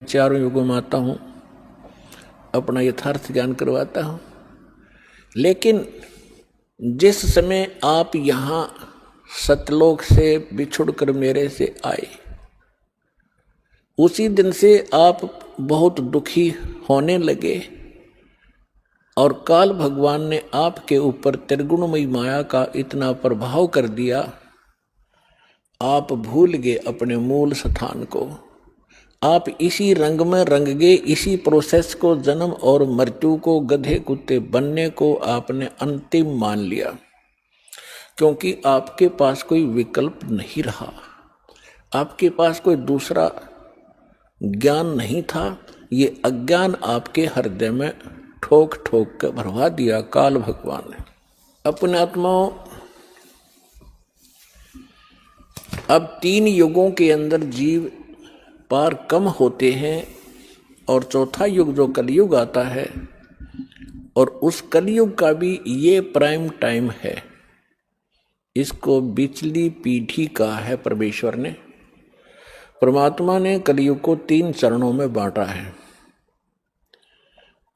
चारों युगों में आता हूँ, अपना यथार्थ ज्ञान करवाता हूँ। लेकिन जिस समय आप यहाँ सतलोक से बिछुड़कर मेरे से आए, उसी दिन से आप बहुत दुखी होने लगे और काल भगवान ने आपके ऊपर त्रिगुणमयी माया का इतना प्रभाव कर दिया, आप भूल गए अपने मूल स्थान को। आप इसी रंग में रंग गए, इसी प्रोसेस को, जन्म और मृत्यु को, गधे कुत्ते बनने को आपने अंतिम मान लिया, क्योंकि आपके पास कोई विकल्प नहीं रहा, आपके पास कोई दूसरा ज्ञान नहीं था। ये अज्ञान आपके हृदय में ठोक ठोक कर भरवा दिया काल भगवान ने। अपने आत्माओं, अब 3 युगों के अंदर जीव पार कम होते हैं और चौथा युग जो कलयुग आता है, और उस कलयुग का भी ये प्राइम टाइम है। इसको बिचली पीढ़ी का है परमेश्वर ने। परमात्मा ने कलयुग को 3 चरणों में बांटा है।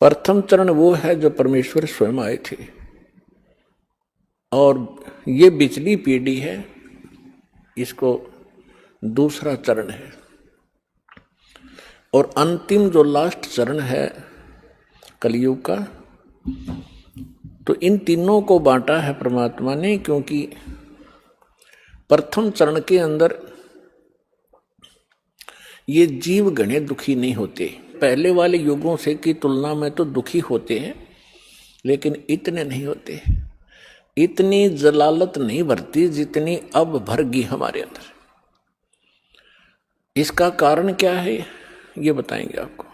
प्रथम चरण वो है जो परमेश्वर स्वयं आए थे, और ये बिचली पीढ़ी है, इसको दूसरा चरण है। और अंतिम जो लास्ट चरण है कलयुग का, तो इन तीनों को बांटा है परमात्मा ने, क्योंकि प्रथम चरण के अंदर ये जीव घने दुखी नहीं होते। पहले वाले युगों से की तुलना में तो दुखी होते हैं, लेकिन इतने नहीं होते, इतनी जलालत नहीं भरती जितनी अब भरगी हमारे अंदर। इसका कारण क्या है ये बताएंगे आपको।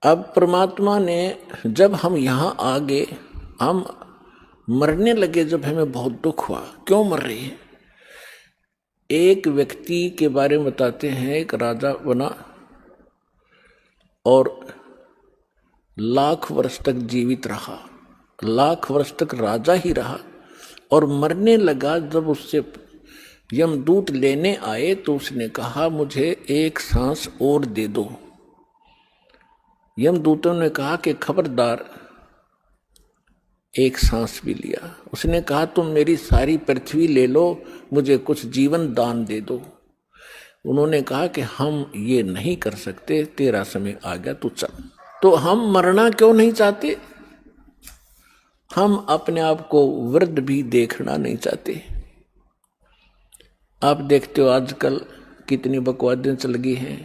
अब परमात्मा ने, जब हम यहाँ आ गए, हम मरने लगे, जब हमें बहुत दुख हुआ। क्यों मर रहे हैं? एक व्यक्ति के बारे में बताते हैं, एक राजा बना और लाख वर्ष तक जीवित रहा, लाख वर्ष तक राजा ही रहा, और मरने लगा। जब उससे यमदूत लेने आए तो उसने कहा, मुझे एक सांस और दे दो। यमदूतों ने कहा कि खबरदार, एक सांस भी लिया। उसने कहा, तुम मेरी सारी पृथ्वी ले लो, मुझे कुछ जीवन दान दे दो। उन्होंने कहा कि हम ये नहीं कर सकते, तेरा समय आ गया, तू चल। तो हम मरना क्यों नहीं चाहते? हम अपने आप को वृद्ध भी देखना नहीं चाहते। आप देखते हो आजकल कितनी बकवादें चल गई हैं।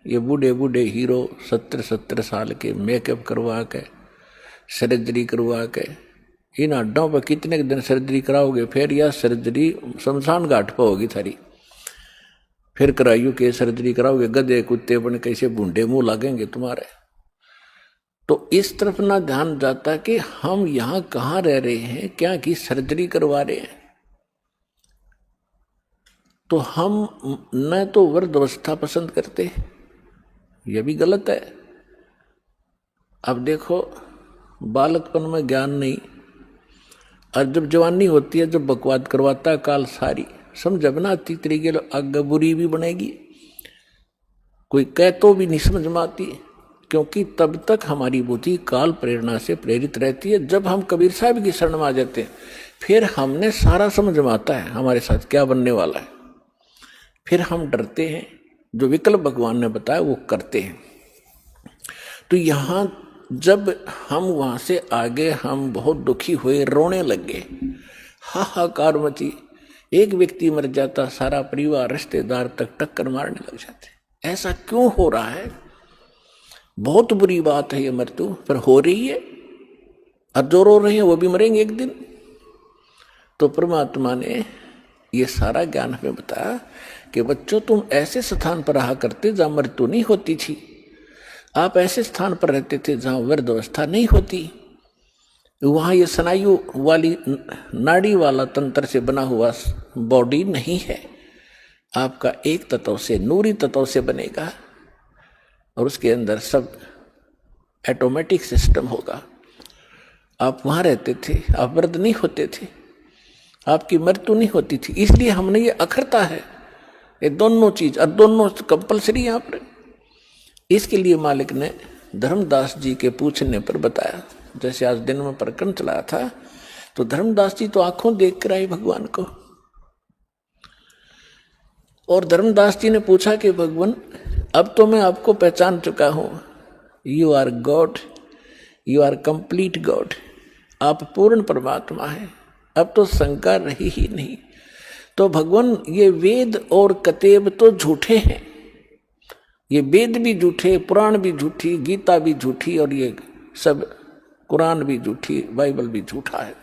ये बूढ़े बूढ़े हीरो 70-70 साल के मेकअप करवा के, सर्जरी करवा के, इन हड्डों पर कितने दिन सर्जरी कराओगे? फिर यह सर्जरी शमशान घाट पर होगी थारी। फिर कराइयो के सर्जरी कराओगे, गधे कुत्ते बन कैसे बूढ़े मुंह लगेंगे तुम्हारे। तो इस तरफ ना ध्यान जाता कि हम यहाँ कहाँ रह रहे हैं, क्या की सर्जरी करवा रहे हैं। तो हम न तो वृद्धावस्था पसंद करते, यह भी गलत है। अब देखो, बालकपन में ज्ञान नहीं, और जब जवानी होती है, जब बकवाद करवाता काल सारी समझ बनाती तरीके आगे बुरी भी बनेगी, कोई कह तो भी नहीं समझ में आती, क्योंकि तब तक हमारी बुद्धि काल प्रेरणा से प्रेरित रहती है। जब हम कबीर साहब की शरण में आ जाते हैं, फिर हमने सारा समझ में आता है हमारे साथ क्या बनने वाला है। फिर हम डरते हैं, जो विकल्प भगवान ने बताया वो करते हैं। तो यहाँ जब हम वहाँ से आगे, हम बहुत दुखी हुए, रोने लगे, हाहाकार मची। एक व्यक्ति मर जाता, सारा परिवार रिश्तेदार तक टक्कर मारने लग जाते। ऐसा क्यों हो रहा है? बहुत बुरी बात है ये मृत्यु, पर हो रही है, और जो रो रहे हैं वो भी मरेंगे एक दिन। तो परमात्मा ने ये सारा ज्ञान हमें बताया कि बच्चों, तुम ऐसे स्थान पर रहा करते जहाँ मृत्यु नहीं होती थी, आप ऐसे स्थान पर रहते थे जहाँ वृद्धावस्था नहीं होती। वहाँ ये स्नायु वाली नाड़ी वाला तंत्र से बना हुआ बॉडी नहीं है, आपका एक तत्व से, नूरी तत्व से बनेगा, और उसके अंदर सब ऑटोमेटिक सिस्टम होगा। आप वहाँ रहते थे, आप वृद्ध नहीं होते थे, आपकी मृत्यु नहीं होती थी। इसलिए हमने ये अखरता है, ये दोनों चीज, और दोनों कंपलसरी यहाँ पर। इसके लिए मालिक ने धर्मदास जी के पूछने पर बताया। जैसे आज दिन में प्रकरण चला था तो धर्मदास जी तो आंखों देख कर आए भगवान को, और धर्मदास जी ने पूछा कि भगवान अब तो मैं आपको पहचान चुका हूं, you are God, you are complete God, आप पूर्ण परमात्मा हैं, अब तो शंका रही ही नहीं। तो भगवान ये वेद और कतेब तो झूठे हैं, ये वेद भी झूठे, पुराण भी झूठी, गीता भी झूठी, और ये सब कुरान भी झूठी, बाइबल भी झूठा है।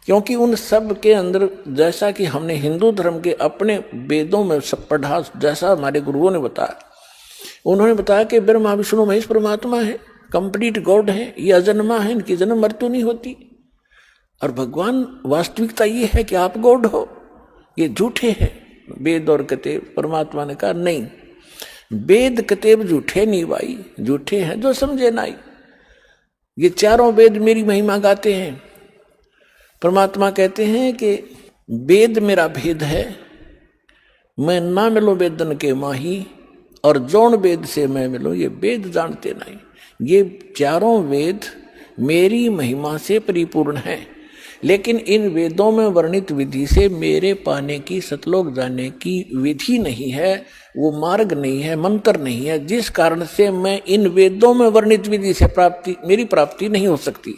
क्योंकि उन सब के अंदर, जैसा कि हमने हिंदू धर्म के अपने वेदों में सब पढ़ा, जैसा हमारे गुरुओं ने बताया, उन्होंने बताया कि ब्रह्मा विष्णु महेश परमात्मा है, कंप्लीट गॉड है, ये अजन्मा है, इनकी जन्म मृत्यु नहीं होती। और भगवान वास्तविकता ये है कि आप गॉड हो, ये झूठे हैं वेद और कतेब। परमात्मा ने कहा नहीं, वेद कतेब झूठे नहीं भाई, झूठे हैं जो समझे नहीं। ये चारों वेद मेरी महिमा गाते हैं। परमात्मा कहते हैं कि वेद मेरा भेद है, मैं ना मिलूं वेदन के माही, और जौन वेद से मैं मिलूं ये वेद जानते नहीं। ये चारों वेद मेरी महिमा से परिपूर्ण हैं, लेकिन इन वेदों में वर्णित विधि से मेरे पाने की, सतलोक जाने की विधि नहीं है, वो मार्ग नहीं है, मंत्र नहीं है, जिस कारण से मैं इन वेदों में वर्णित विधि से मेरी प्राप्ति नहीं हो सकती।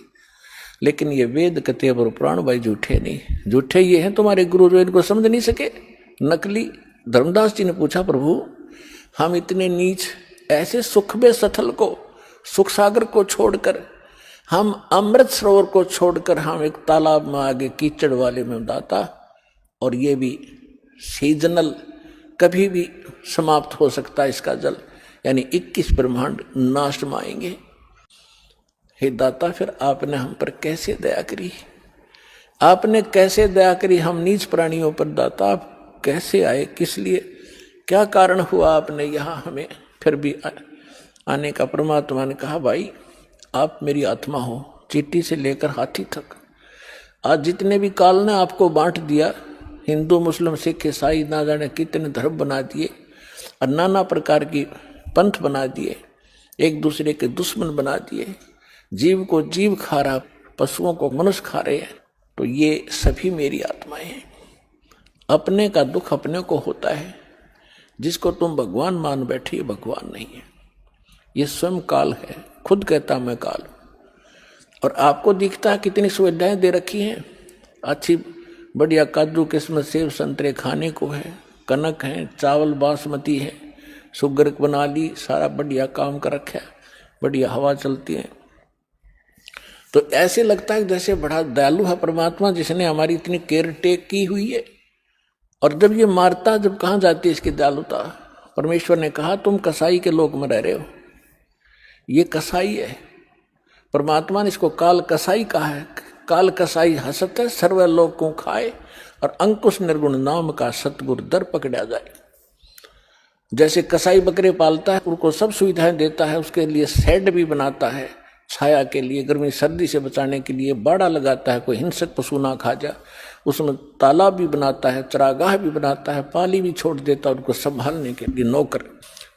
लेकिन ये वेद कतेब और पुराण भाई झूठे नहीं, झूठे ये हैं तुम्हारे गुरु जो इनको समझ नहीं सके, नकली। धर्मदास जी ने पूछा प्रभु हम इतने नीच, ऐसे सुखबे सथल को, सुख सागर को छोड़कर, हम अमृत सरोवर को छोड़कर हम एक तालाब में आगे कीचड़ वाले में दाता, और ये भी सीजनल, कभी भी समाप्त हो सकता है इसका जल, यानी 21 ब्रह्मांड नाश में आएंगे। हे दाता फिर आपने हम पर कैसे दया करी, आपने कैसे दया करी हम नीच प्राणियों पर दाता, आप कैसे आए, किस लिए, क्या कारण हुआ आपने यहाँ हमें फिर भी आने का। परमात्मा ने कहा भाई आप मेरी आत्मा हो, चींटी से लेकर हाथी तक। आज जितने भी काल ने आपको बांट दिया, हिंदू मुस्लिम सिख ईसाई ना जाने कितने धर्म बना दिए, और नाना प्रकार की पंथ बना दिए, एक दूसरे के दुश्मन बना दिए, जीव को जीव खा रहा, पशुओं को मनुष्य खा रहे हैं, तो ये सभी मेरी आत्माएं हैं। अपने का दुख अपने को होता है, जिसको तुम भगवान मान बैठे ये भगवान नहीं है, ये स्वयं काल है, खुद कहता मैं काल। और आपको दिखता है कितनी सुविधाएं दे रखी हैं, अच्छी बढ़िया काजू किस्मत सेब संतरे खाने को है, कनक है, चावल बासमती है, शुगर बना ली, सारा बढ़िया काम कर रखा है, बढ़िया हवा चलती है। तो ऐसे लगता है जैसे बड़ा दयालु है परमात्मा, जिसने हमारी इतनी केयर टेक की हुई है। और जब ये मारता, जब कहाँ जाती है इसकी दयालुता। परमेश्वर ने कहा तुम कसाई के लोक में रह रहे हो, ये कसाई है। परमात्मा ने इसको काल कसाई कहा है। काल कसाई हसत है, सर्वलोक को खाए, और अंकुश निर्गुण नाम का सतगुर दर पकड़ा जाए। जैसे कसाई बकरे पालता है, उनको सब सुविधाएं देता है, उसके लिए शेड भी बनाता है, छाया के लिए, गर्मी सर्दी से बचाने के लिए बाड़ा लगाता है, कोई हिंसक पशु ना खा जाए, उसमें तालाब भी बनाता है, चरागाह भी बनाता है, पाली भी छोड़ देता है, उनको संभालने के लिए नौकर।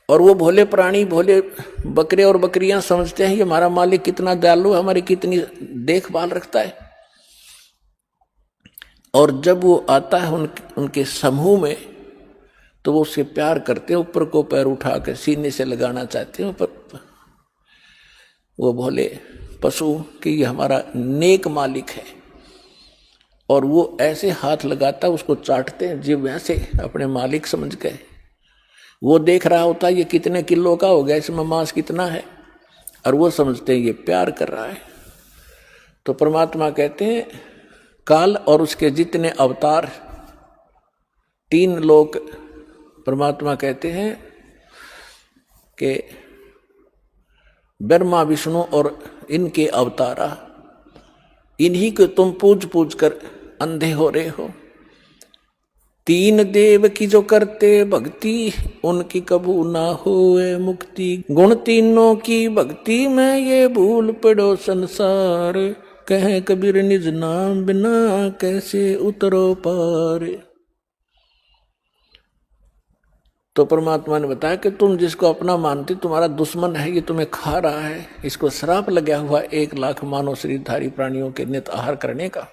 और वो भोले प्राणी, भोले बकरे और बकरियां समझते हैं ये हमारा मालिक कितना दयालु है, हमारी कितनी देखभाल रखता है। और जब वो आता है उनके समूह में, तो वो उससे प्यार करते हैं, ऊपर को पैर उठा कर सीने से लगाना चाहते हैं ऊपर। वो भोले पशु कि ये हमारा नेक मालिक है, और वो ऐसे हाथ लगाता है, उसको चाटते हैं, जीव वैसे अपने मालिक समझ गए। वो देख रहा होता है ये कितने किलो का हो गया, इसमें मांस कितना है, और वो समझते हैं ये प्यार कर रहा है। तो परमात्मा कहते हैं काल और उसके जितने अवतार, 3 लोक, परमात्मा कहते हैं कि ब्रह्मा विष्णु और इनके अवतारा, इन्हीं को तुम पूज पूज कर अंधे हो रहे हो। 3 देव की जो करते भक्ति, उनकी कबू ना होए मुक्ति। गुण तीनों की भक्ति में ये भूल पड़ो संसार, कहे कबीर निज नाम बिना कैसे उतरो पार। तो परमात्मा ने बताया कि तुम जिसको अपना मानते तुम्हारा दुश्मन है, ये तुम्हें खा रहा है, इसको श्राप लगा हुआ 1,00,000 मानव शरीरधारी प्राणियों के नित आहार करने का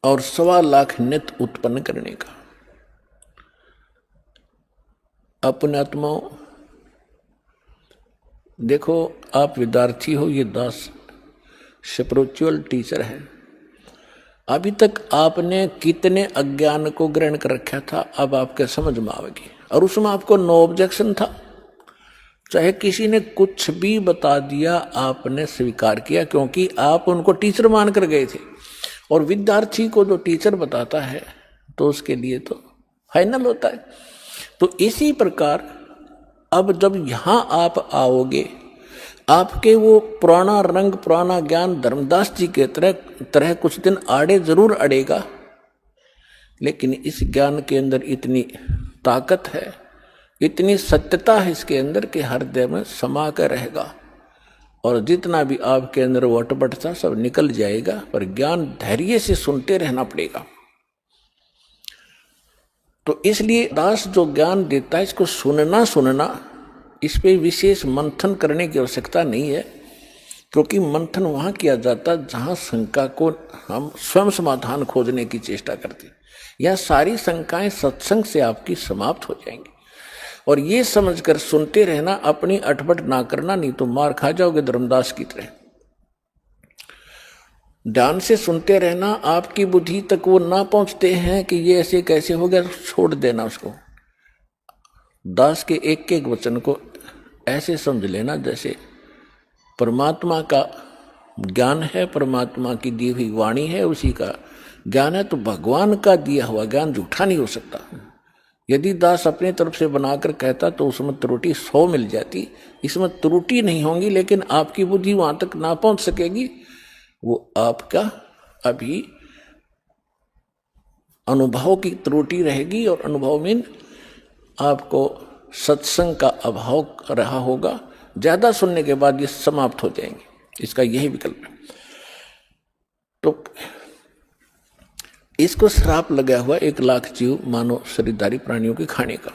और 1,25,00,000 नित उत्पन्न करने का। अपने आत्माओं देखो, आप विद्यार्थी हो, ये दास स्पिरिचुअल टीचर है। अभी तक आपने कितने अज्ञान को ग्रहण कर रखा था, अब आपके समझ में आवेगी। और उसमें आपको नो ऑब्जेक्शन था, चाहे किसी ने कुछ भी बता दिया आपने स्वीकार किया, क्योंकि आप उनको टीचर मान कर गए थे। और विद्यार्थी को जो टीचर बताता है तो उसके लिए तो फाइनल होता है। तो इसी प्रकार अब जब यहां आप आओगे, आपके वो पुराना रंग पुराना ज्ञान धर्मदास जी के तरह कुछ दिन आड़े जरूर अड़ेगा, लेकिन इस ज्ञान के अंदर इतनी ताकत है, इतनी सत्यता है इसके अंदर कि हृदय में समा कर रहेगा। और जितना भी आपके अंदर वो अटपट था सब निकल जाएगा, पर ज्ञान धैर्य से सुनते रहना पड़ेगा। तो इसलिए दास जो ज्ञान देता है इसको सुनना, इस पे विशेष मंथन करने की आवश्यकता नहीं है, क्योंकि मंथन वहां किया जाता जहां शंका को हम स्वयं समाधान खोजने की चेष्टा करते। यह सारी शंकाएं सत्संग से आपकी समाप्त हो जाएंगी। और ये समझकर सुनते रहना, अपनी अटपट ना करना, नहीं तो मार खा जाओगे धर्मदास की तरह। ध्यान से सुनते रहना, आपकी बुद्धि तक वो ना पहुंचते हैं कि ये ऐसे कैसे हो गया, छोड़ देना उसको। दास के एक एक वचन को ऐसे समझ लेना जैसे परमात्मा का ज्ञान है, परमात्मा की दी हुई वाणी है, उसी का ज्ञान है। तो भगवान का दिया हुआ ज्ञान झूठा नहीं हो सकता। यदि दास अपनी तरफ से बनाकर कहता तो उसमें त्रुटि 100 मिल जाती, इसमें त्रुटि नहीं होंगी, लेकिन आपकी बुद्धि वहां तक ना पहुंच सकेगी। वो आपका अभी अनुभव की त्रुटि रहेगी, और अनुभव में आपको सत्संग का अभाव रहा होगा। ज्यादा सुनने के बाद ये समाप्त हो जाएंगे, इसका यही विकल्प है। तो इसको श्राप लगा हुआ 1,00,000 जीव मानव शरीरधारी प्राणियों के खाने का।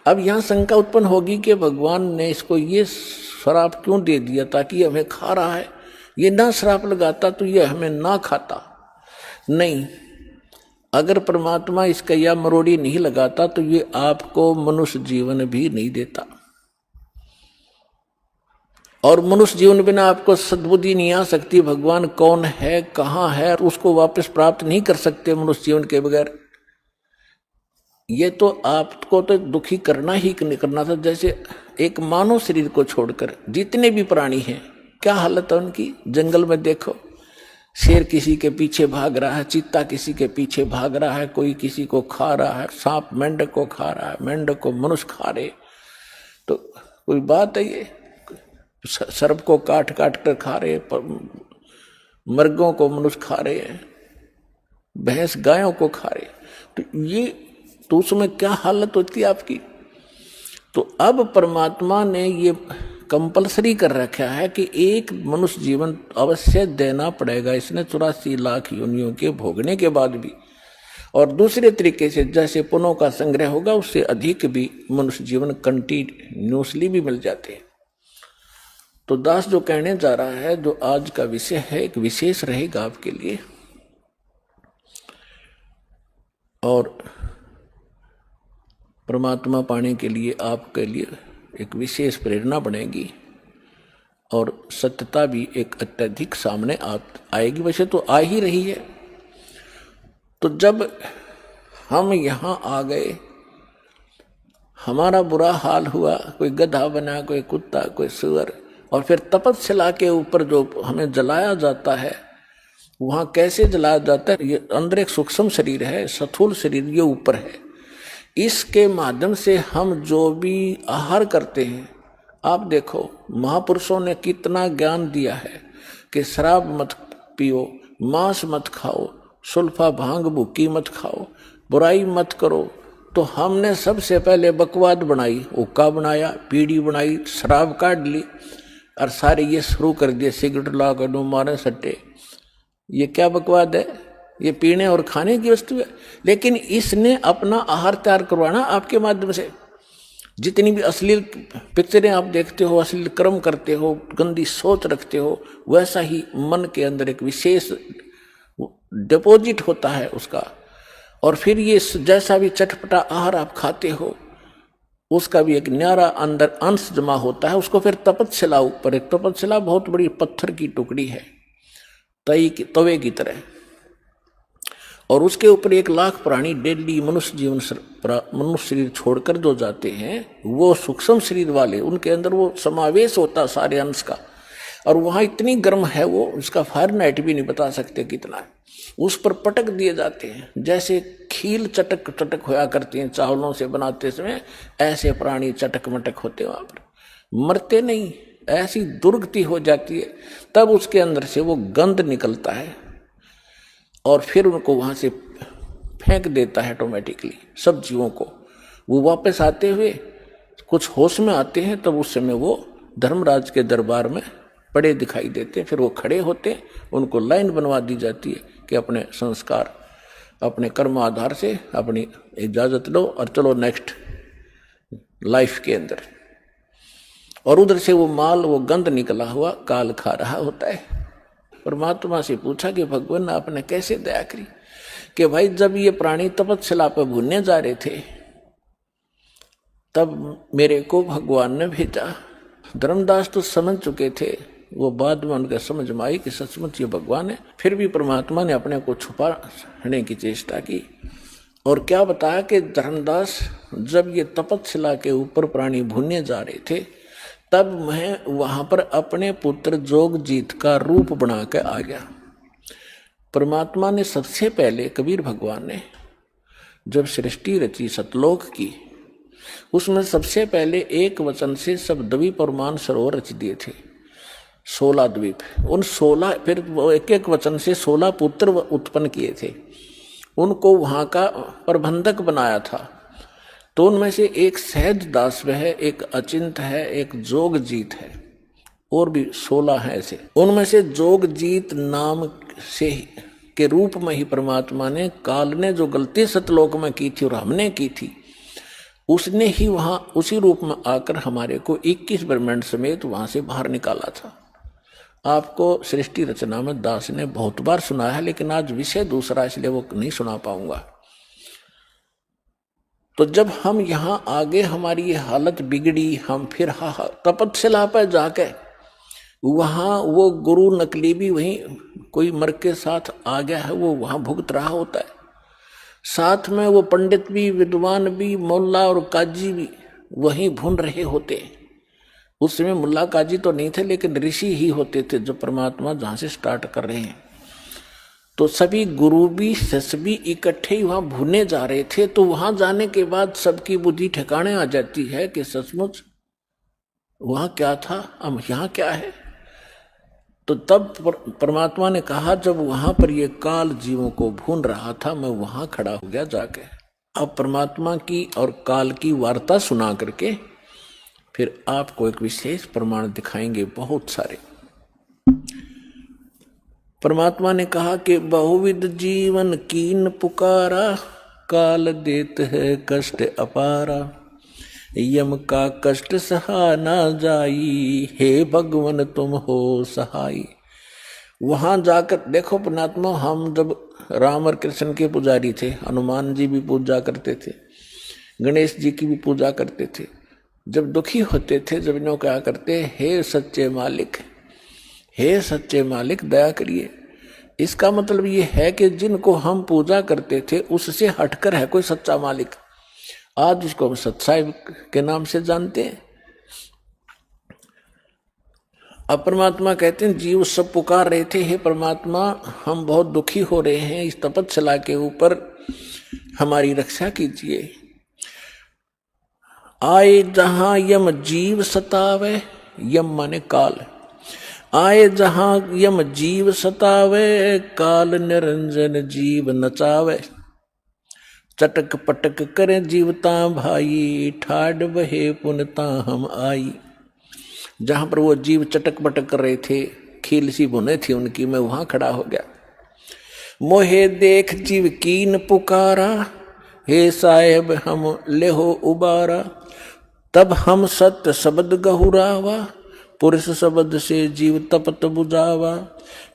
अब यहां शंका उत्पन्न होगी कि भगवान ने इसको ये श्राप क्यों दे दिया, ताकि ये हमें खा रहा है। ये ना श्राप लगाता तो ये हमें ना खाता। नहीं, अगर परमात्मा इसका या मरोड़ी नहीं लगाता तो ये आपको मनुष्य जीवन भी नहीं देता। और मनुष्य जीवन बिना आपको सद्बुद्धि नहीं आ सकती, भगवान कौन है, कहाँ है, और उसको वापस प्राप्त नहीं कर सकते मनुष्य जीवन के बगैर। ये तो आपको तो दुखी करना ही करना था। जैसे एक मानव शरीर को छोड़कर जितने भी प्राणी हैं, क्या हालत है उनकी। जंगल में देखो, शेर किसी के पीछे भाग रहा है, चीता किसी के पीछे भाग रहा है, कोई किसी को खा रहा है, सांप मेंढक को खा रहा है, मेंढक को मनुष्य खा रहे। तो कोई बात है ये, सर्प को काट काट कर खा रहे, मर्गों को मनुष्य खा रहे हैं, भैंस गायों को खा रहे। तो ये तो उसमें क्या हालत होती है आपकी। तो अब परमात्मा ने ये कंपलसरी कर रखा है कि एक मनुष्य जीवन अवश्य देना पड़ेगा इसने 84 लाख योनियों के भोगने के बाद भी। और दूसरे तरीके से जैसे पुण्यों का संग्रह होगा उससे अधिक भी मनुष्य जीवन कंटिन्यूसली भी मिल जाते हैं। तो दास जो कहने जा रहा है, जो आज का विषय है, एक विशेष रहेगा आपके लिए और परमात्मा पाने के लिए आपके लिए एक विशेष प्रेरणा बनेगी और सत्यता भी एक अत्यधिक सामने आएगी। वैसे तो आ ही रही है। तो जब हम यहाँ आ गए, हमारा बुरा हाल हुआ, कोई गधा बना, कोई कुत्ता, कोई सुअर, और फिर तपस्या के ऊपर जो हमें जलाया जाता है, वहाँ कैसे जलाया जाता है। ये अंदर एक सूक्ष्म शरीर है, स्थूल शरीर ये ऊपर है। इसके माध्यम से हम जो भी आहार करते हैं, आप देखो महापुरुषों ने कितना ज्ञान दिया है कि शराब मत पियो, मांस मत खाओ, सुल्फा भांग भुक्की मत खाओ, बुराई मत करो। तो हमने सबसे पहले बकवाद बनाई, हुक्का बनाया, बीड़ी बनाई, शराब काट ली और सारे ये शुरू कर दिए, सिगरेट ला कर दो, मारे सट्टे। ये क्या बकवाद है। ये पीने और खाने की वस्तु है, लेकिन इसने अपना आहार तैयार करवाना आपके माध्यम से। जितनी भी अश्लील पिक्चरें आप देखते हो, अश्लील कर्म करते हो, गंदी सोच रखते हो, वैसा ही मन के अंदर एक विशेष डिपॉजिट होता है उसका। और फिर ये जैसा भी चटपटा आहार आप खाते हो, उसका भी एक न्यारा अंदर अंश जमा होता है। उसको फिर तपतशिला ऊपर, एक तपतशिला बहुत बड़ी पत्थर की टुकड़ी है तवे की तरह, और उसके ऊपर 1,00,000 प्राणी डेली मनुष्य शरीर छोड़कर जो जाते हैं, वो सूक्ष्म शरीर वाले, उनके अंदर वो समावेश होता सारे अंश का। और वहाँ इतनी गर्म है वो, उसका फारेनहाइट भी नहीं बता सकते कितना है। उस पर पटक दिए जाते हैं, जैसे खील चटक चटक होया करती हैं चावलों से बनाते समय, ऐसे प्राणी चटक मटक होते वहाँ पर, मरते नहीं, ऐसी दुर्गति हो जाती है। तब उसके अंदर से वो गंध निकलता है और फिर उनको वहाँ से फेंक देता है ऑटोमेटिकली सब जीवों को। वो वापस आते हुए कुछ होश में आते हैं, तब उस समय वो धर्मराज के दरबार में पड़े दिखाई देते। फिर वो खड़े होते, उनको लाइन बनवा दी जाती है कि अपने संस्कार, अपने कर्म आधार से अपनी इजाज़त लो और चलो नेक्स्ट लाइफ के अंदर। और उधर से वो माल, वो गंध निकला हुआ काल खा रहा होता है। परमात्मा से पूछा कि भगवान आपने कैसे दया करी? कि भाई जब ये प्राणी तपस्या पर भूनने जा रहे थे, तब मेरे को भगवान ने भेजा। धर्मदास तो समझ चुके थे, वो बाद में उनके समझ में आई कि सचमुच ये भगवान है। फिर भी परमात्मा ने अपने को छुपाने की चेष्टा की और क्या बताया कि धर्मदास जब ये तपस्या के ऊपर प्राणी भूनने जा रहे थे, तब मैं वहां पर अपने पुत्र जोगजीत का रूप बना के आ गया। परमात्मा ने सबसे पहले, कबीर भगवान ने जब सृष्टि रची सतलोक की, उसमें सबसे पहले एक वचन से सब द्वीप और मानसरोवर रच दिए थे, 16 द्वीप। उन 16, फिर वो एक एक वचन से 16 पुत्र उत्पन्न किए थे, उनको वहां का प्रबंधक बनाया था। तो उनमें से एक सहज दास है, एक अचिंत है, एक जोगजीत है, और भी 16 है ऐसे। उनमें से जोगजीत नाम से के रूप में ही परमात्मा ने, काल ने जो गलती सतलोक में की थी और हमने की थी, उसने ही वहां उसी रूप में आकर हमारे को 21 ब्रह्मांड समेत वहां से बाहर निकाला था। आपको सृष्टि रचना में दास ने बहुत बार सुना है, लेकिन आज विषय दूसरा, इसलिए वो नहीं सुना पाऊंगा। तो जब हम यहाँ आगे हमारी ये हालत बिगड़ी, हम फिर तपस्या पर जाके वहाँ वो गुरु नकली भी वहीं कोई मर के साथ आ गया है, वो वहाँ भुगत रहा होता है। साथ में वो पंडित भी, विद्वान भी, मुल्ला और काजी भी वहीं भून रहे होते। उस समय मुल्ला काजी तो नहीं थे, लेकिन ऋषि ही होते थे जो परमात्मा जहाँ से स्टार्ट कर रहे हैं। तो सभी गुरु भी, शिष्य भी इकट्ठे ही वहाँ भूने जा रहे थे। तो वहाँ जाने के बाद सबकी बुद्धि ठिकाने आ जाती है कि सचमुच वहाँ क्या था, अब यहाँ क्या है। तो तब परमात्मा ने कहा, जब वहाँ पर ये काल जीवों को भून रहा था, मैं वहाँ खड़ा हो गया जाके। अब परमात्मा की और काल की वार्ता सुना करके फिर आपको एक विशेष प्रमाण दिखाएंगे, बहुत सारे। परमात्मा ने कहा कि बहुविध जीवन कीन पुकारा, काल देत है कष्ट अपारा, यम का कष्ट सहा ना जाई, हे भगवन तुम हो सहाई। वहां जाकर देखो परमात्मा, हम जब राम और कृष्ण के पुजारी थे, हनुमान जी भी पूजा करते थे, गणेश जी की भी पूजा करते थे। जब दुखी होते थे, जब इन्हों क्या करते, हे सच्चे मालिक, हे सच्चे मालिक दया करिए। इसका मतलब ये है कि जिनको हम पूजा करते थे उससे हटकर है कोई सच्चा मालिक। आज उसको हम सच्चाई के नाम से जानते हैं। अब परमात्मा कहते हैं, जीव सब पुकार रहे थे, हे परमात्मा हम बहुत दुखी हो रहे हैं, इस तपस्या के ऊपर हमारी रक्षा कीजिए। आए जहां यम जीव सतावे, यम माने काल, आए जहां यम जीव सतावे, काल निरंजन जीव नचावे। चटक पटक करे जीवता भाई, ठाड बहे पुनता हम आई। जहां पर वो जीव चटक पटक कर रहे थे, खील सी बुने थी उनकी, मैं वहां खड़ा हो गया। मोहे देख जीव कीन पुकारा, हे साहेब हम लेहो उबारा। तब हम सत्य शब्द गहुरावा, पुरुष शब्द से जीव तपत बुझावा।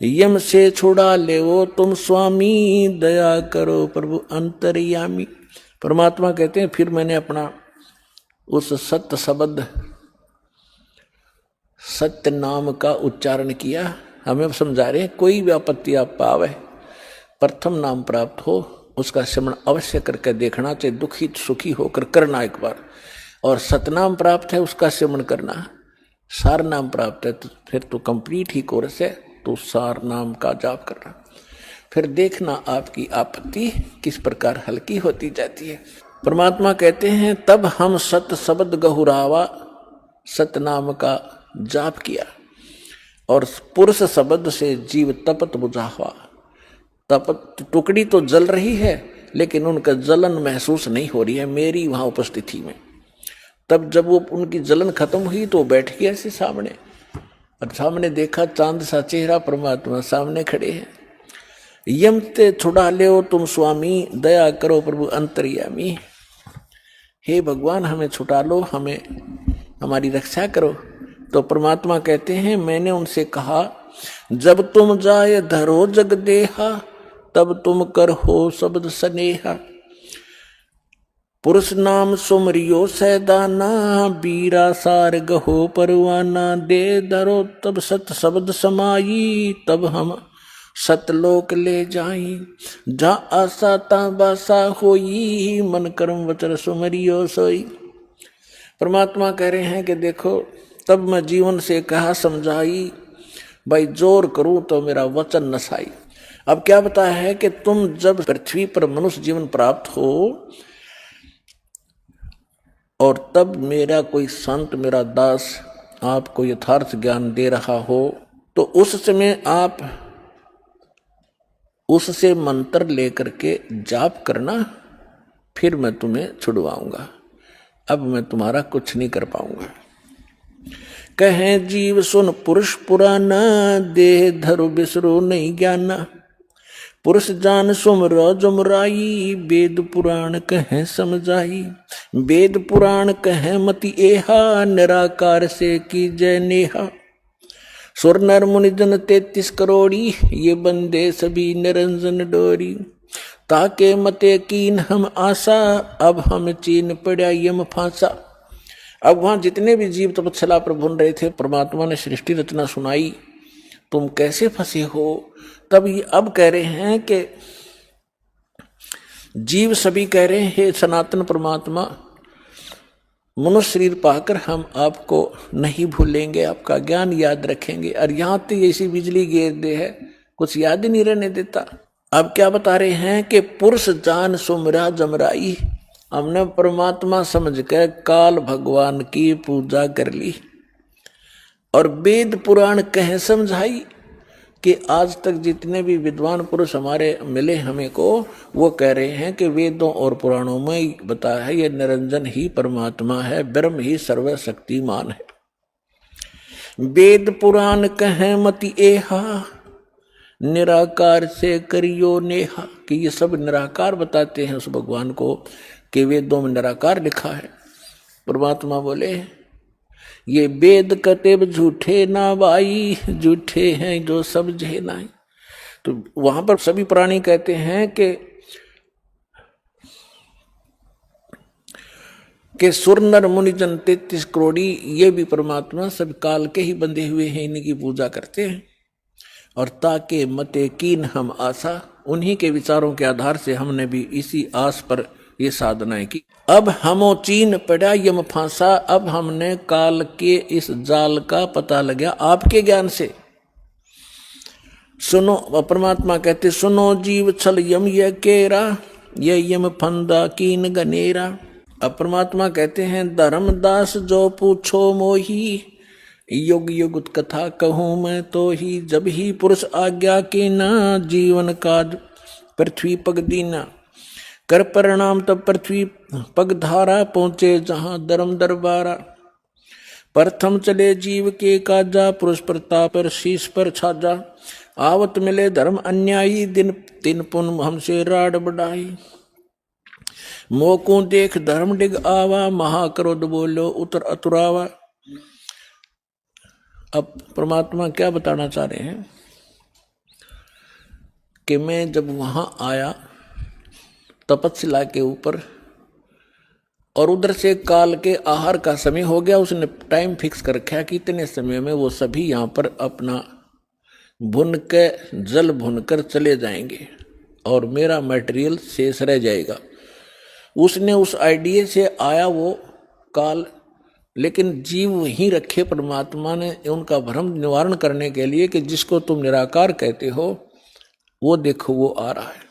यम से छुड़ा ले वो तुम स्वामी, दया करो प्रभु अंतर्यामी। परमात्मा कहते हैं फिर मैंने अपना उस सत्य शब्द सत्य नाम का उच्चारण किया। हमें समझा रहे हैं कोई भी आपत्ति आप पावे, प्रथम नाम प्राप्त हो उसका श्रवण अवश्य करके देखना चाहिए, दुखी सुखी होकर करना एक बार। और सतनाम प्राप्त है उसका श्रवण करना, सार नाम प्राप्त है तो फिर तो कंप्लीट ही कोर्स है, तो सार नाम का जाप करना। फिर देखना आपकी आपत्ति किस प्रकार हल्की होती जाती है। परमात्मा कहते हैं तब हम सत शब्द गहुरावा, सतनाम का जाप किया और पुरुष शब्द से जीव तपत बुझावा। तपत टुकड़ी तो जल रही है लेकिन उनका जलन महसूस नहीं हो रही है मेरी वहां उपस्थिति में। तब जब वो उनकी जलन खत्म हुई तो बैठ गया ऐसे सामने, और सामने देखा चांद सा चेहरा, परमात्मा सामने खड़े हैं। यम ते छुड़ा ले तुम स्वामी, दया करो प्रभु अंतर्यामी। हे भगवान हमें छुटा लो, हमें हमारी रक्षा करो। तो परमात्मा कहते हैं मैंने उनसे कहा जब तुम जाए धरो जग देहा, तब तुम कर हो शब्द स्नेहा। पुरुष नाम सुमरियो सैदाना, बीरा सार गहो परवाना। दे धरो तब सत शब्द समाई, तब हम सतलोक ले जाई। जा आशा ता बासा होई, मन कर्म वचन सुमरियो सोई। परमात्मा कह रहे हैं कि देखो तब मैं जीवन से कहा समझाई, भाई जोर करूं तो मेरा वचन नसाई। अब क्या बताया है कि तुम जब पृथ्वी पर मनुष्य जीवन प्राप्त हो और तब मेरा कोई संत मेरा दास आपको यथार्थ ज्ञान दे रहा हो, तो उस समय आप उससे मंत्र लेकर के जाप करना, फिर मैं तुम्हें छुड़वाऊंगा। अब मैं तुम्हारा कुछ नहीं कर पाऊंगा। कहें जीव सुन पुरुष पुराना, देह धरु बिसरो नहीं ज्ञाना। पुरुष जान सुमरो जुमराई, वेद पुराण कहें समझाई। वेद पुराण कहें मति एहा, निराकार से की जय नेहा। सुर नर मुनि जन 33 करोड़ी, ये बंदे सभी निरंजन डोरी। ताके मते कीन हम आशा, अब हम चीन पड़ा यम फांसा। अब वहां जितने भी जीव तपस्या पर भून रहे थे, परमात्मा ने सृष्टि रचना सुनाई, तुम कैसे फंसे हो। तब ये अब कह रहे हैं कि जीव सभी कह रहे हैं हे सनातन परमात्मा, मनुष्य शरीर पाकर हम आपको नहीं भूलेंगे, आपका ज्ञान याद रखेंगे। और यहाँ तो ऐसी बिजली गिर दे है कुछ याद ही नहीं रहने देता। अब क्या बता रहे हैं कि पुरुष जान सुमरा जमराई, हमने परमात्मा समझ कर काल भगवान की पूजा कर ली और वेद पुराण कह समझाई कि आज तक जितने भी विद्वान पुरुष हमारे मिले हमें को, वो कह रहे हैं कि वेदों और पुराणों में बताया है ये निरंजन ही परमात्मा है, ब्रह्म ही सर्वशक्तिमान है। वेद पुराण कहें मति एहा, निराकार से करियो नेहा। कि ये सब निराकार बताते हैं उस भगवान को कि वेदों में निराकार लिखा है। परमात्मा बोले ये वेद कतेब झूठे ना भाई, झूठे हैं जो समझे ना। तो वहां पर सभी प्राणी कहते हैं कि सुर नर मुनि जन 33 करोड़ी, ये भी परमात्मा सब काल के ही बंधे हुए हैं, इन्हीं की पूजा करते हैं। और ताके मते कीन हम आशा, उन्हीं के विचारों के आधार से हमने भी इसी आस पर ये साधनाएं की। अब हमो चीन पड़ा यम फांसा, अब हमने काल के इस जाल का पता लगा आपके ज्ञान से। सुनो, परमात्मा कहते सुनो जीव छल यम ये केरा, ये यम फंदा कीन गनेरा। अब परमात्मा कहते हैं धर्मदास जो पूछो मोही, युग युग कथा कहूँ मैं तो ही। जब ही पुरुष आज्ञा के ना, जीवन काज पृथ्वी पग दीना। कर परिणाम तब पृथ्वी पग धारा, पहुंचे जहां धर्म दरबारा। प्रथम चले जीव के काजा, पुरुष प्रताप पर शीश पर छाजा। आवत मिले धर्म अन्यायी, दिन तीन पुन हमसे राड बढ़ाई। मोकू देख धर्म डिग आवा, महाक्रोध बोलो उतर अतुरावा। अब परमात्मा क्या बताना चाह रहे हैं कि मैं जब वहां आया तपस्या के ऊपर और उधर से काल के आहार का समय हो गया, उसने टाइम फिक्स कर रखा कि इतने समय में वो सभी यहाँ पर अपना भुन के जल भुनकर चले जाएंगे और मेरा मटेरियल शेष रह जाएगा। उसने उस आइडिया से आया वो काल, लेकिन जीव वहीं रखे परमात्मा ने उनका भ्रम निवारण करने के लिए कि जिसको तुम निराकार कहते हो वो देखो वो आ रहा है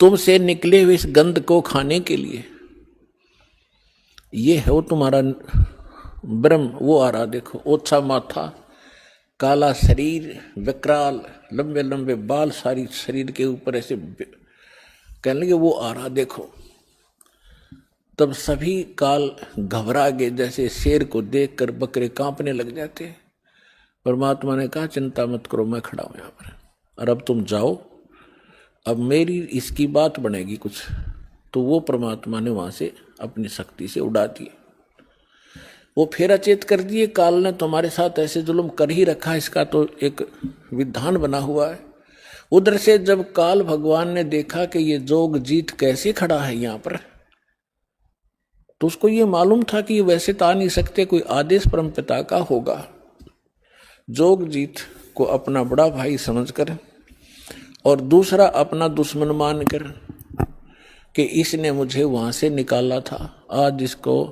तुमसे निकले हुए इस गंध को खाने के लिए। ये है वो तुम्हारा ब्रह्म, वो आ रहा देखो, ओछा माथा, काला शरीर, विकराल, लंबे लंबे बाल सारी शरीर के ऊपर ऐसे कहने लगे वो आ रहा देखो। तब सभी काल घबरा गए, जैसे शेर को देखकर बकरे कांपने लग जाते। परमात्मा ने कहा चिंता मत करो, मैं खड़ा हूं यहाँ पर और अब तुम जाओ, अब मेरी इसकी बात बनेगी कुछ। तो वो परमात्मा ने वहां से अपनी शक्ति से उड़ा दिए, वो फिर अचेत कर दिए। काल ने तुम्हारे साथ ऐसे जुल्म कर ही रखा, इसका तो एक विधान बना हुआ है। उधर से जब काल भगवान ने देखा कि ये जोग जीत कैसे खड़ा है यहाँ पर, तो उसको ये मालूम था कि ये वैसे तो आ नहीं सकते, कोई आदेश परमपिता का होगा। जोग जीत को अपना बड़ा भाई समझकर और दूसरा अपना दुश्मन मानकर कि इसने मुझे वहां से निकाला था, आज इसको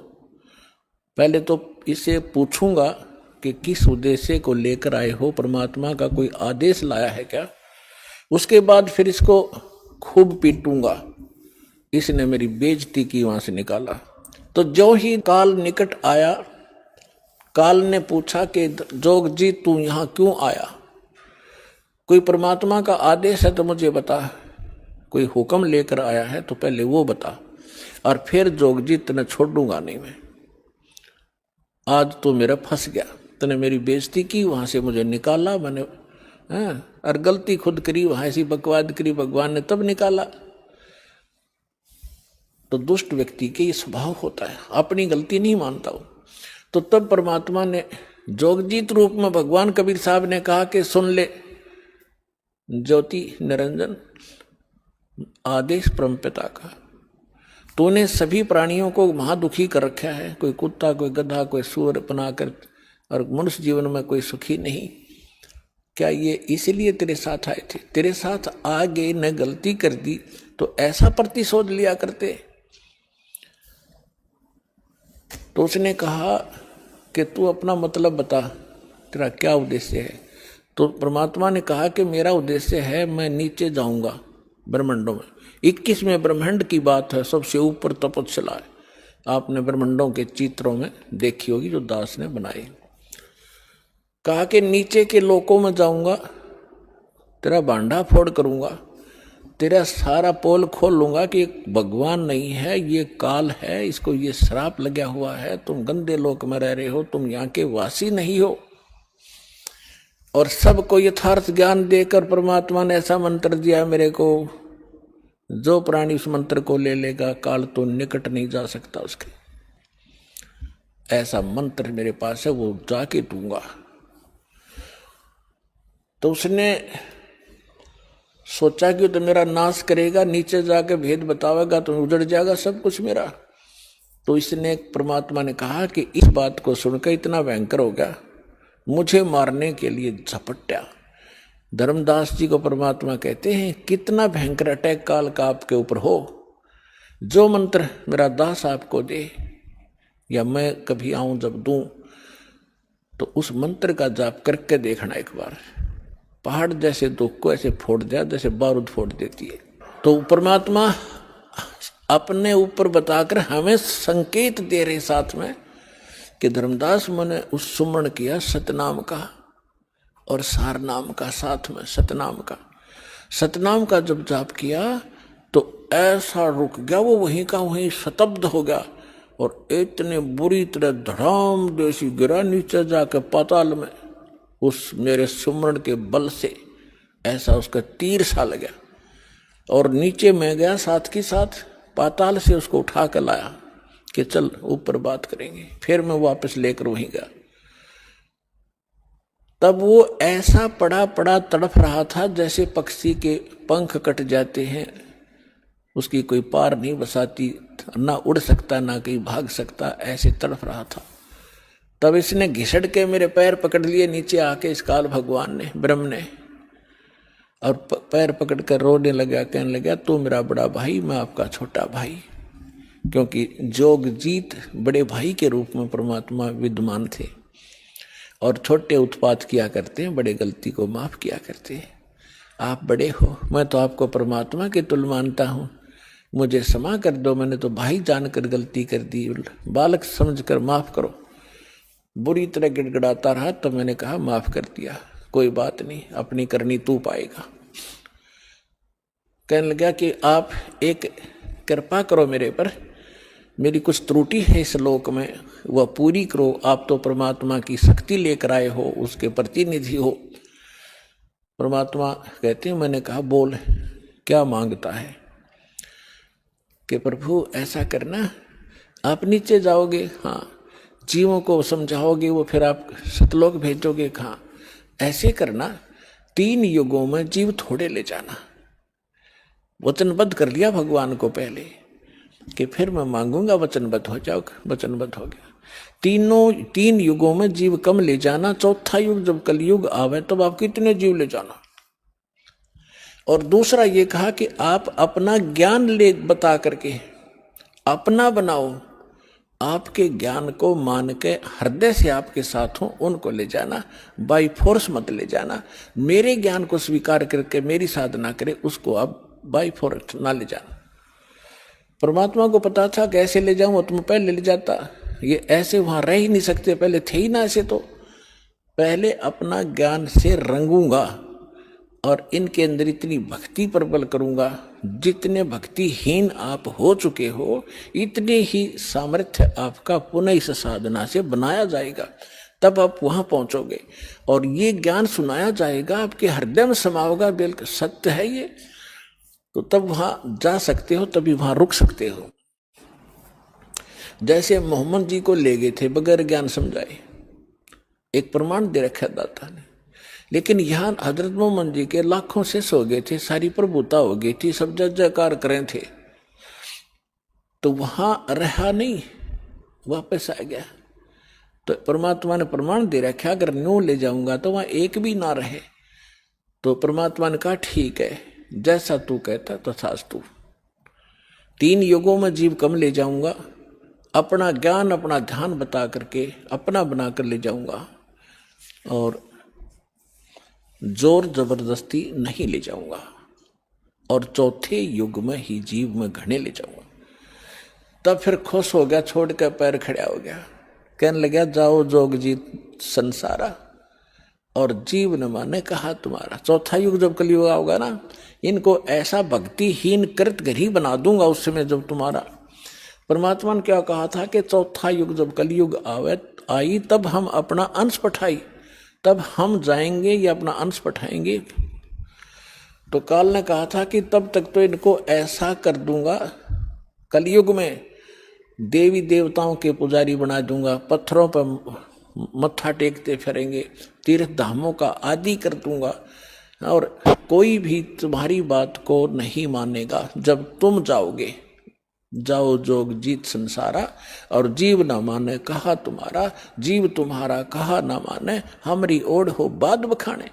पहले तो इसे पूछूंगा कि किस उद्देश्य को लेकर आए हो, परमात्मा का कोई आदेश लाया है क्या, उसके बाद फिर इसको खूब पीटूंगा, इसने मेरी बेइज्जती की वहां से निकाला। तो जो ही काल निकट आया, काल ने पूछा कि जोग जी तू यहां क्यों आया, कोई परमात्मा का आदेश है तो मुझे बता, कोई हुक्म लेकर आया है तो पहले वो बता, और फिर जोगजीत तने छोड़ूंगा नहीं मैं। आज तो मेरा फंस गया, तने मेरी बेइज्जती की, वहां से मुझे निकाला मैंने, और गलती खुद करी, वहां ऐसी बकवाद करी, भगवान ने तब निकाला। तो दुष्ट व्यक्ति के ये स्वभाव होता है, अपनी गलती नहीं मानता हो। तो तब परमात्मा ने जोगजीत रूप में भगवान कबीर साहब ने कहा कि सुन ले ज्योति निरंजन, आदेश परमपिता का, तूने सभी प्राणियों को महादुखी कर रखा है, कोई कुत्ता, कोई गधा, कोई सूअर बनाकर, और मनुष्य जीवन में कोई सुखी नहीं। क्या ये इसलिए तेरे साथ आए थे? तेरे साथ आ गए न गलती कर दी तो ऐसा प्रतिशोध लिया करते। तो उसने कहा कि तू अपना मतलब बता, तेरा क्या उद्देश्य है। तो परमात्मा ने कहा कि मेरा उद्देश्य है मैं नीचे जाऊंगा ब्रह्मांडों में। 21वें ब्रह्मांड की बात है, सबसे ऊपर तपस्या है, आपने ब्रह्मांडों के चित्रों में देखी होगी जो दास ने बनाई। कहा कि नीचे के लोकों में जाऊंगा, तेरा भांडा फोड़ करूंगा, तेरा सारा पोल खोल लूंगा कि भगवान नहीं है, ये काल है, इसको ये श्राप लगा हुआ है, तुम गंदे लोक में रह रहे हो, तुम यहाँ के वासी नहीं हो। और सबको यथार्थ ज्ञान देकर परमात्मा ने ऐसा मंत्र दिया मेरे को, जो प्राणी उस मंत्र को ले लेगा काल तो निकट नहीं जा सकता उसके। ऐसा मंत्र मेरे पास है, वो जाके दूंगा। तो उसने सोचा कि तो मेरा नाश करेगा, नीचे जाके भेद बतावेगा तो उजड़ जाएगा सब कुछ मेरा। तो इसने परमात्मा ने कहा कि इस बात को सुनकर इतना भयंकर हो गया, मुझे मारने के लिए झपट्या। धर्मदास जी को परमात्मा कहते हैं कितना भयंकर अटैक काल का आपके ऊपर हो, जो मंत्र मेरा दास आपको दे या मैं कभी आऊं जब दूं, तो उस मंत्र का जाप करके देखना एक बार, पहाड़ जैसे दुख को ऐसे फोड़ दिया जैसे बारूद फोड़ देती है। तो परमात्मा अपने ऊपर बताकर हमें संकेत दे रहे साथ में कि धर्मदास मैंने उस सुमरण किया सतनाम का और सार नाम का, साथ में सतनाम का। सतनाम का जब जाप किया तो ऐसा रुक गया वो, वहीं का वहीं शतब्द हो गया और इतने बुरी तरह धड़ाम जैसी गिरा नीचे जाकर पाताल में। उस मेरे सुमरण के बल से ऐसा उसका तीर सा लगा और नीचे मैं गया, साथ के साथ पाताल से उसको उठा कर लाया कि चल ऊपर बात करेंगे। फिर मैं वापस लेकर वहीं गया। तब वो ऐसा पड़ा पड़ा तड़फ रहा था जैसे पक्षी के पंख कट जाते हैं, उसकी कोई पार नहीं बसाती, ना उड़ सकता ना कहीं भाग सकता, ऐसे तड़फ रहा था। तब इसने घिसड़ के मेरे पैर पकड़ लिए नीचे आके, इस काल भगवान ने, ब्रह्म ने, और पैर पकड़ कर रोने लगा, कहने लगा तू मेरा बड़ा भाई, मैं आपका छोटा भाई। क्योंकि जोगजीत बड़े भाई के रूप में परमात्मा विद्यमान थे और छोटे उत्पात किया करते हैं, बड़े गलती को माफ किया करते हैं। आप बड़े हो, मैं तो आपको परमात्मा के तुल्य मानता हूँ, मुझे क्षमा कर दो, मैंने तो भाई जानकर गलती कर दी, बालक समझकर माफ करो। बुरी तरह गिड़गिड़ाता रहा, तो मैंने कहा माफ कर दिया, कोई बात नहीं, अपनी करनी तू पाएगा। कहने लगा कि आप एक कृपा करो मेरे पर, मेरी कुछ त्रुटि है इस लोक में, वह पूरी करो। आप तो परमात्मा की शक्ति लेकर आए हो, उसके प्रतिनिधि हो। परमात्मा कहते हैं, मैंने कहा बोल क्या मांगता है? कि प्रभु ऐसा करना, आप नीचे जाओगे, हाँ, जीवों को समझाओगे, वो फिर आप सतलोक भेजोगे, हाँ, ऐसे करना, 3 युगों में जीव थोड़े ले जाना। वचनबद्ध कर लिया भगवान को पहले कि फिर मैं मांगूंगा, वचनबद्ध हो जाओ, वचनबद्ध हो गया। 3 युगों में जीव कम ले जाना, चौथा युग जब कलयुग आवे तब आप कितने जीव ले जाना। और दूसरा ये कहा कि आप अपना ज्ञान ले बता करके अपना बनाओ, आपके ज्ञान को मान के हृदय से आपके साथ हो उनको ले जाना, बाई फोर्स मत ले जाना। मेरे ज्ञान को स्वीकार करके मेरी साधना करे, उसको आप बाई फोर्स ना ले जाना। परमात्मा को पता था कैसे ले जाऊं, तुम पहले ले जाता, ये ऐसे वहां रह ही नहीं सकते, पहले थे ही ना ऐसे, तो पहले अपना ज्ञान से रंगूंगा और इनके अंदर इतनी भक्ति प्रबल करूंगा, जितने भक्तिहीन आप हो चुके हो इतने ही सामर्थ्य आपका पुनः इस साधना से बनाया जाएगा, तब आप वहां पहुंचोगे और ये ज्ञान सुनाया जाएगा, आपके हृदय में समाओगा, बिल्कुल सत्य है ये, तो तब वहां जा सकते हो, तभी वहां रुक सकते हो। जैसे मोहम्मद जी को ले गए थे बगैर ज्ञान समझाए, एक प्रमाण दे रखा दाता ने, लेकिन यहाँ हजरत मोहम्मद जी के लाखों से सो गए थे, सारी प्रभुता हो गई थी, सब जय जयकार करें थे, तो वहां रहा नहीं, वापस आ गया। तो परमात्मा ने प्रमाण दे रखा, अगर न्यू ले जाऊंगा तो वहां एक भी ना रहे। तो परमात्मा ने कहा ठीक है, जैसा तू कहता तथास्तु। 3 युगों में जीव कम ले जाऊंगा, अपना ज्ञान अपना ध्यान बता करके अपना बनाकर ले जाऊंगा, और जोर जबरदस्ती नहीं ले जाऊंगा, और चौथे युग में ही जीव में घने ले जाऊंगा। तब फिर खुश हो गया, छोड़ कर पैर खड़ा हो गया, कहने लगा जाओ जोग जीत संसारा, और जीव न माने कहा तुम्हारा। चौथा युग जब कलयुग होगा ना, इनको ऐसा भक्तिहीन कृत घर ही बना दूंगा उस समय जब तुम्हारा। परमात्मा ने क्या कहा था कि चौथा युग जब कलयुग आई तब हम अपना अंश पठाई, तब हम जाएंगे या अपना अंश पठाएंगे। तो काल ने कहा था कि तब तक तो इनको ऐसा कर दूंगा, कलयुग में देवी देवताओं के पुजारी बना दूंगा, पत्थरों पर मत्था टेकते फिरेंगे, तीर्थ धामों का आदि कर दूंगा, और कोई भी तुम्हारी बात को नहीं मानेगा। जब तुम जाओगे, जाओ जोग जीत संसारा, और जीव न माने कहा तुम्हारा, जीव तुम्हारा कहा न माने, हमारी ओढ़ हो बाद बखाने।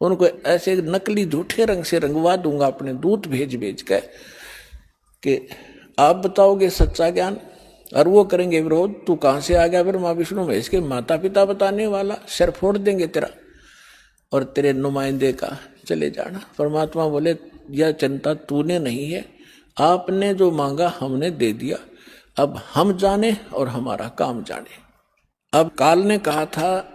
उनको ऐसे नकली झूठे रंग से रंगवा दूंगा अपने दूत भेज भेज के कि आप बताओगे सच्चा ज्ञान, और वो करेंगे विरोध। तू कहां से आ गया फिर माँ विष्णु महेश के माता पिता बताने वाला, सिर फोड़ देंगे तेरा और तेरे नुमाइंदे का, चले जाना। परमात्मा बोले यह चिंता तूने नहीं है, आपने जो मांगा हमने दे दिया, अब हम जाने और हमारा काम जाने। अब काल ने कहा था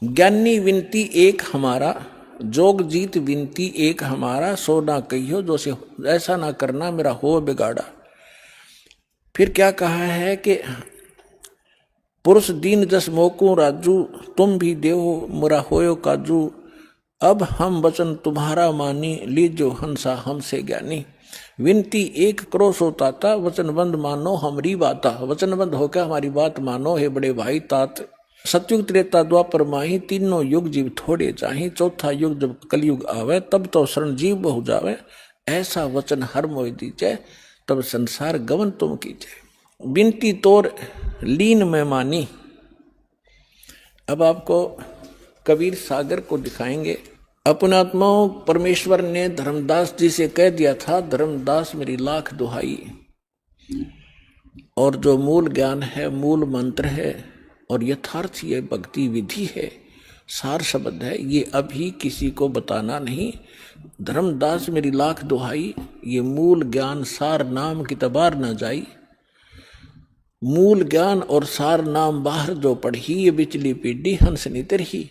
ज्ञानी विनती एक हमारा, जोग जीत विनती एक हमारा, सो ना कहियो जो से ऐसा ना करना मेरा हो बिगाड़ा। फिर क्या कहा है कि पुरुष दीन जस मोकू राजू, तुम भी देहो मुरा होयो काजू। अब हम वचन तुम्हारा मानी, लीजो हंसा हमसे ज्ञानी। विनती एक करो सो ताता, वचनबंद मानो हमरी बाता। वचनबंद होकर हमारी बात मानो हे बड़े भाई तात। सतयुग त्रेता द्वापर माही, तीनों युग जीव थोड़े चाही। चौथा युग जब कलयुग आवे, तब तो शरण जीव बहु जावे। ऐसा वचन हर मोहि दीजे, तब संसार गवन तुम कीजे। बिनती तोर लीन में मानी। अब आपको कबीर सागर को दिखाएंगे। अपने आत्माओं परमेश्वर ने धर्मदास जी से कह दिया था, धर्मदास मेरी लाख दुहाई। और जो मूल ज्ञान है, मूल मंत्र है और यथार्थ ये भक्ति विधि है, सार शब्द है, ये अभी किसी को बताना नहीं। धर्मदास मेरी लाख दुहाई, ये मूल ज्ञान सार नाम की तबार न जाई। मूल ज्ञान और सार नाम बाहर जो पढ़ी, ये बिचली पीढ़ी हंस नितर ही।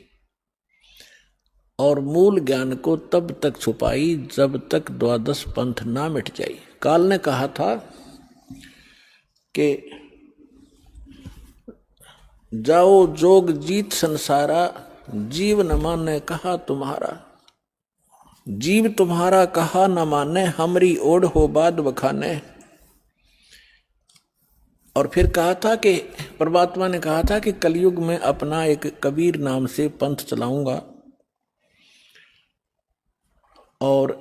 और मूल ज्ञान को तब तक छुपाई जब तक द्वादश पंथ ना मिट जाई। काल ने कहा था कि जाओ जोग जीत संसारा, जीव न माने कहा तुम्हारा। जीव तुम्हारा कहा न माने, हमरी ओढ़ हो बाद बखाने। और फिर कहा था कि परमात्मा ने कहा था कि कलयुग में अपना एक कबीर नाम से पंथ चलाऊंगा और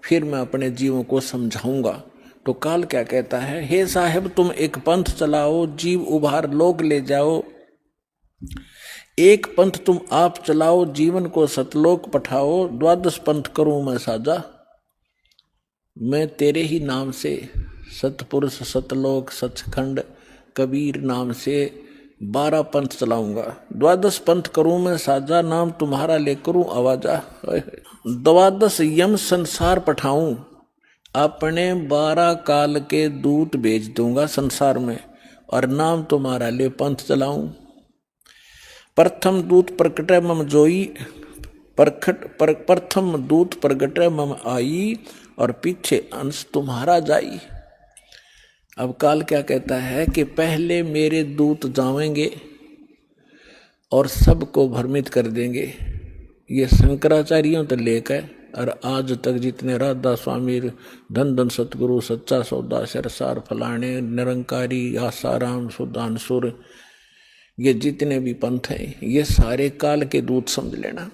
फिर मैं अपने जीवों को समझाऊंगा। तो काल क्या कहता है, हे साहेब तुम एक पंथ चलाओ, जीव उभार लोक ले जाओ। एक पंथ तुम आप चलाओ, जीवन को सतलोक पठाओ। द्वादश पंथ करूं मैं साजा, मैं तेरे ही नाम से सतपुरुष सतलोक सचखंड कबीर नाम से 12 पंथ चलाऊंगा। द्वादश पंथ करूं मैं साजा, नाम तुम्हारा ले करूं आवाजा। द्वादश यम संसार पठाऊं, अपने 12 काल के दूत भेज दूंगा संसार में, और नाम तुम्हारा ले पंथ चलाऊं। प्रथम दूत प्रकट मम जोई, प्रथम दूत प्रगट मम आई, और पीछे अंश तुम्हारा जाई। अब काल क्या कहता है कि पहले मेरे दूत जावेंगे और सबको भ्रमित कर देंगे। ये शंकराचार्यों तो लेकर और आज तक जितने राधा स्वामी, धन धन सतगुरु, सच्चा सौदा, सरसार फलाने, निरंकारी, आसाराम, सुदानसुर, ये जितने भी पंथ हैं, ये सारे काल के दूत समझ लेना।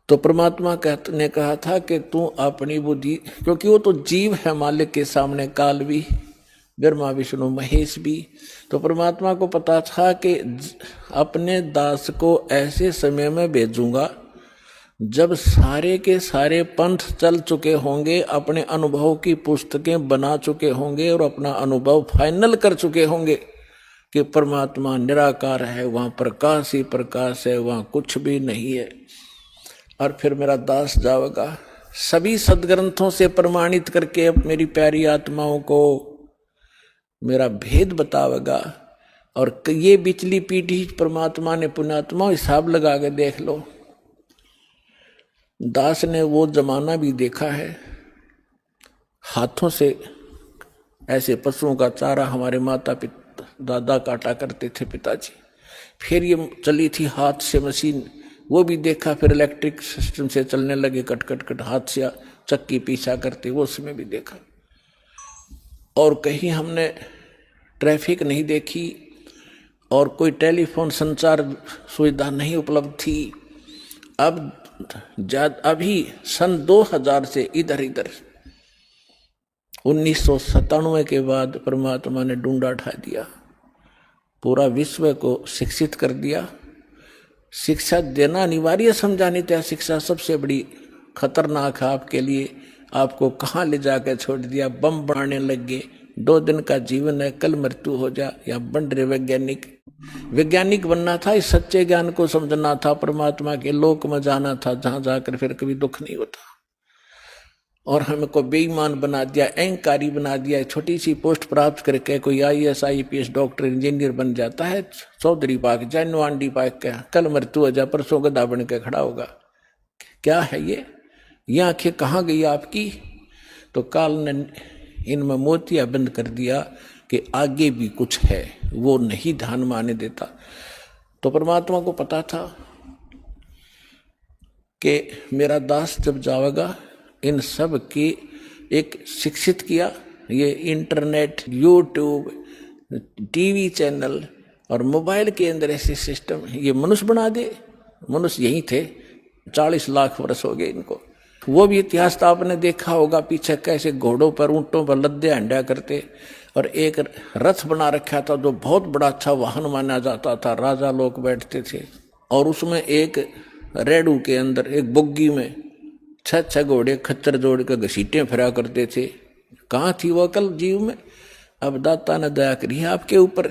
तो परमात्मा ने कहा था कि तू अपनी बुद्धि, क्योंकि वो तो जीव है मालिक के सामने, काल भी, ब्रह्मा विष्णु महेश भी। तो परमात्मा को पता था कि अपने दास को ऐसे समय में भेजूंगा जब सारे के सारे पंथ चल चुके होंगे, अपने अनुभव की पुस्तकें बना चुके होंगे और अपना अनुभव फाइनल कर चुके होंगे कि परमात्मा निराकार है, वहाँ प्रकाश ही प्रकाश है, वहाँ कुछ भी नहीं है। और फिर मेरा दास जाएगा सभी सदग्रंथों से प्रमाणित करके मेरी प्यारी आत्माओं को मेरा भेद बतावेगा। और ये बिचली पीढ़ी परमात्मा ने, पुण्यात्मा हिसाब लगा के देख लो, दास ने वो जमाना भी देखा है, हाथों से ऐसे पशुओं का चारा हमारे माता पिता दादा काटा करते थे पिताजी। फिर ये चली थी हाथ से मशीन, वो भी देखा। फिर इलेक्ट्रिक सिस्टम से चलने लगे, कट कट कट हाथ से चक्की पीछा करते, वो उसमें भी देखा। और कहीं हमने ट्रैफिक नहीं देखी और कोई टेलीफोन संचार सुविधा नहीं उपलब्ध थी। अब अभी सन 2000 से इधर 1997 के बाद परमात्मा ने डूंडा उठा दिया, पूरा विश्व को शिक्षित कर दिया। शिक्षा देना अनिवार्य समझा, नहीं तो शिक्षा सबसे बड़ी खतरनाक है आपके लिए। आपको कहाँ ले जाकर छोड़ दिया, बम बनाने लग गए। 2 दिन का जीवन है, कल मृत्यु हो जा। या बन रहे वैज्ञानिक बनना था, इस सच्चे ज्ञान को समझना था, परमात्मा के लोक में जाना था, जहां जाकर फिर कभी दुख नहीं होता। और हमको बेईमान बना दिया, अहंकारी बना दिया। छोटी सी पोस्ट प्राप्त करके कोई IAS IPS डॉक्टर इंजीनियर बन जाता है, चौधरी पाक जाए, नवांडी पाक का, कल मृत्यु हो जाए, परसों गधा बन के खड़ा होगा। क्या है ये आंखें कहाँ गई आपकी? तो काल ने इनमें मोतिया बंद कर दिया कि आगे भी कुछ है, वो नहीं ध्यान में आने देता। तो परमात्मा को पता था कि मेरा दास जब जाएगा इन सब की एक शिक्षित किया, ये इंटरनेट, यूट्यूब, टीवी चैनल और मोबाइल के अंदर ऐसे सिस्टम ये मनुष्य बना दे। मनुष्य यही थे, 40 लाख वर्ष हो गए इनको। वो भी इतिहास तो आपने देखा होगा, पीछे कैसे घोड़ों पर, ऊंटों पर लद्दे हंडा करते, और एक रथ बना रखा था जो बहुत बड़ा अच्छा वाहन माना जाता था, राजा लोग बैठते थे, और उसमें एक रेडू के अंदर एक बुग्गी में 6 घोड़े खच्चर जोड़ के घसीटे फिरा करते थे। कहाँ थी वो अकल जीव में? अब दाता ने दया करी है आपके ऊपर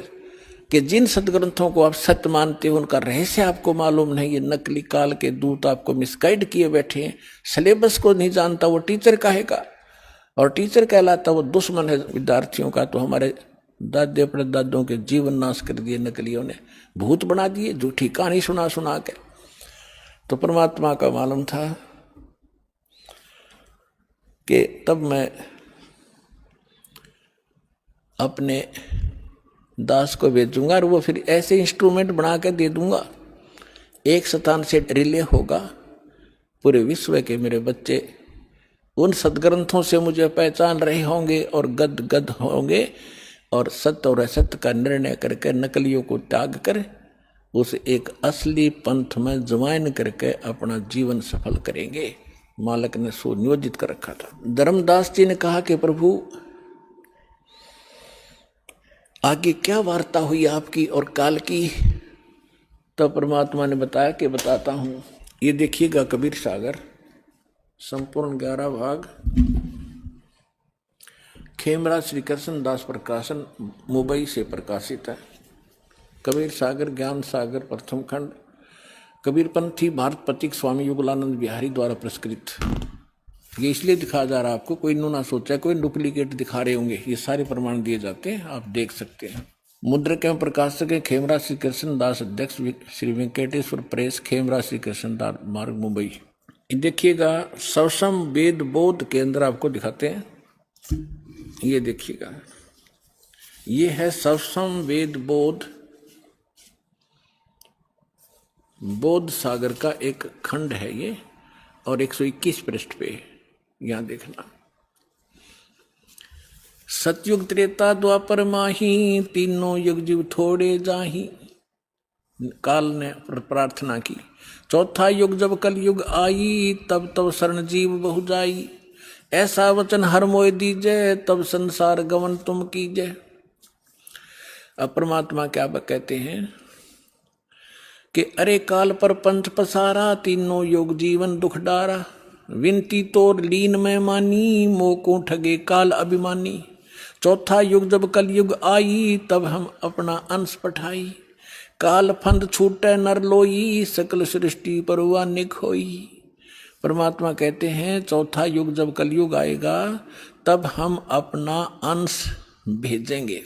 कि जिन सदग्रंथों को आप सत्य मानते हो उनका रहस्य आपको मालूम नहीं। ये नकली काल के दूत आपको मिसगाइड किए बैठे हैं। सिलेबस को नहीं जानता वो टीचर कहेगा, और टीचर कहलाता वो दुश्मन है विद्यार्थियों का। तो हमारे दादे परदादों के जीवन नाश कर दिए नकलियों ने, भूत बना दिए, झूठी कहानी सुना सुना के। तो परमात्मा का मालूम था कि तब मैं अपने दास को भेजूंगा और वो फिर ऐसे इंस्ट्रूमेंट बना के दे दूंगा, एक स्थान से रिले होगा पूरे विश्व के मेरे बच्चे उन सदग्रंथों से मुझे पहचान रहे होंगे और गद गद होंगे, और सत्य और असत्य का निर्णय करके नकलियों को त्याग कर उस एक असली पंथ में ज्वाइन करके अपना जीवन सफल करेंगे। मालक ने सुनियोजित कर रखा था। धर्मदास जी ने कहा कि प्रभु आगे क्या वार्ता हुई आपकी और काल की? तो परमात्मा ने बताया कि बताता हूं। ये देखिएगा कबीर सागर संपूर्ण 11 भाग, खेमरा श्री कृष्ण दास प्रकाशन मुंबई से प्रकाशित है। कबीर सागर ज्ञान सागर प्रथम खंड, कबीरपंथी भारत प्रतीक स्वामी युगलानंद बिहारी द्वारा पुरस्कृत। ये इसलिए दिखाया जा रहा है आपको, कोई ना सोचा कोई डुप्लीकेट दिखा रहे होंगे, ये सारे प्रमाण दिए जाते हैं, आप देख सकते हैं। मुद्रक एवं प्रकाशक है खेमरा श्री कृष्ण दास, अध्यक्ष श्री वेंकटेश्वर प्रेस, खेमरा श्री कृष्ण दास मार्ग मुंबई। देखिएगा सवसम वेद बोध के अंदर आपको दिखाते हैं, ये देखिएगा ये है सवसम वेद बोध, बोध सागर का एक खंड है ये, और 121 पृष्ठ पे यहां देखना। सतयुग त्रेता द्वापर माही, तीनों युग जीव थोड़े जाही। काल ने प्रार्थना की। चौथा युग जब कल युग आई, तब तब शरण जीव बहु जाई। ऐसा वचन हर मोय दीजय, तब संसार गमन तुम कीजय। अब परमात्मा क्या कहते हैं कि अरे काल पर पंथ पसारा, तीनों युग जीवन दुख डारा। विनती तोर लीन में मानी, मोको ठगे काल अभिमानी। चौथा युग जब कल युग आई, तब हम अपना अंश पठाई। काल फंद छूटे नर लोई, सकल सृष्टि पर हुआ निक होई। परमात्मा कहते हैं चौथा युग जब कलयुग आएगा तब हम अपना अंश भेजेंगे।